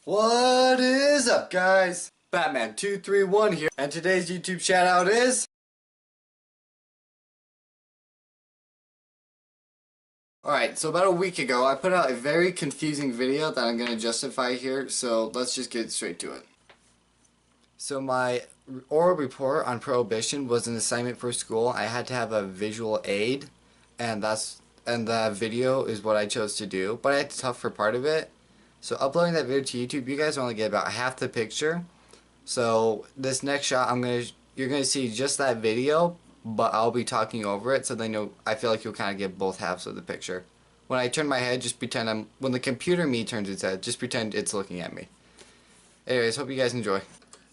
What is up, guys? Batman231 here, and today's YouTube shout out is... Alright, so about a week ago, I put out a very confusing video that I'm going to justify here, so let's just get straight to it. So my oral report on Prohibition was an assignment for school. I had to have a visual aid, and the video is what I chose to do, but I had to tough for part of it. So uploading that video to YouTube, you guys only get about half the picture. So this next shot, you're gonna see just that video, but I'll be talking over it, so then I feel like you'll kind of get both halves of the picture. When I turn my head, just pretend when the computer me turns its head, just pretend it's looking at me. Anyways, hope you guys enjoy.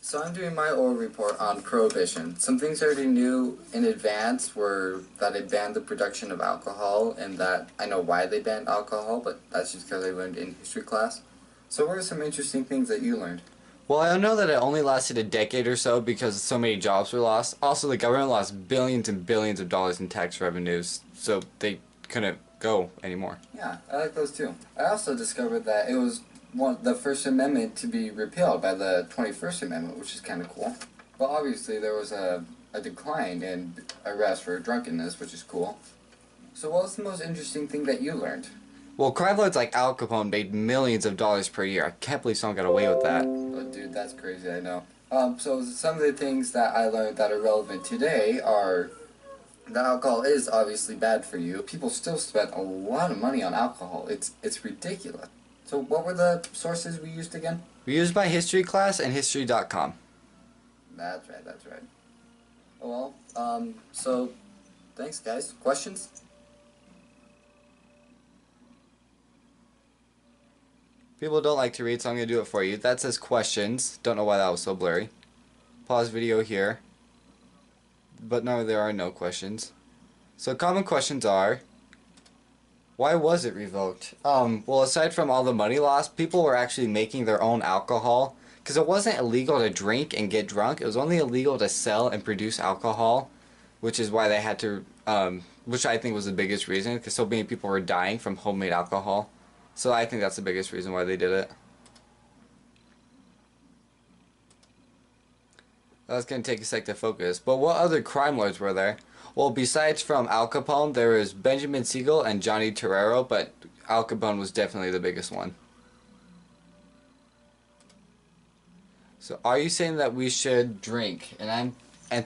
So I'm doing my oral report on Prohibition. Some things I already knew in advance were that it banned the production of alcohol, and that I know why they banned alcohol, but that's just because I learned in history class. So what are some interesting things that you learned? Well, I know that it only lasted a decade or so because so many jobs were lost. Also, the government lost billions and billions of dollars in tax revenues, so they couldn't go anymore. Yeah, I like those too. I also discovered that it was the First Amendment to be repealed by the 21st Amendment, which is kind of cool. But obviously there was a decline in arrests for drunkenness, which is cool. So what was the most interesting thing that you learned? Well, crime lords like Al Capone made millions of dollars per year. I can't believe someone got away with that. Oh, dude, that's crazy, I know. So some of the things that I learned that are relevant today are that alcohol is obviously bad for you. People still spend a lot of money on alcohol. It's ridiculous. So what were the sources we used again? We used my history class and history.com. That's right, that's right. Oh well, so thanks guys. Questions? People don't like to read, so I'm going to do it for you. That says questions. Don't know why that was so blurry. Pause video here. But no, there are no questions. So common questions are... why was it revoked? Well, aside from all the money lost, people were actually making their own alcohol. Because it wasn't illegal to drink and get drunk. It was only illegal to sell and produce alcohol. Which is why they had to, which I think was the biggest reason. Because so many people were dying from homemade alcohol. So I think that's the biggest reason why they did it. That's going to take a sec to focus. But what other crime lords were there? Well, besides from Al Capone, there was Benjamin Siegel and Johnny Torero, but Al Capone was definitely the biggest one. So, are you saying that we should drink? And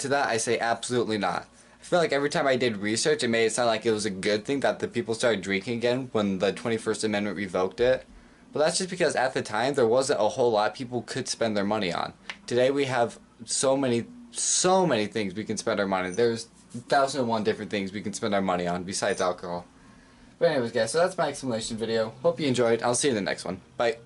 to that, I say absolutely not. I feel like every time I did research, it made it sound like it was a good thing that the people started drinking again when the 21st Amendment revoked it. But that's just because at the time, there wasn't a whole lot people could spend their money on. Today, we have so many things we can spend our money. There's 1,001 different things we can spend our money on besides alcohol. But anyways guys, so that's my explanation video. Hope you enjoyed. I'll see you in the next one. Bye.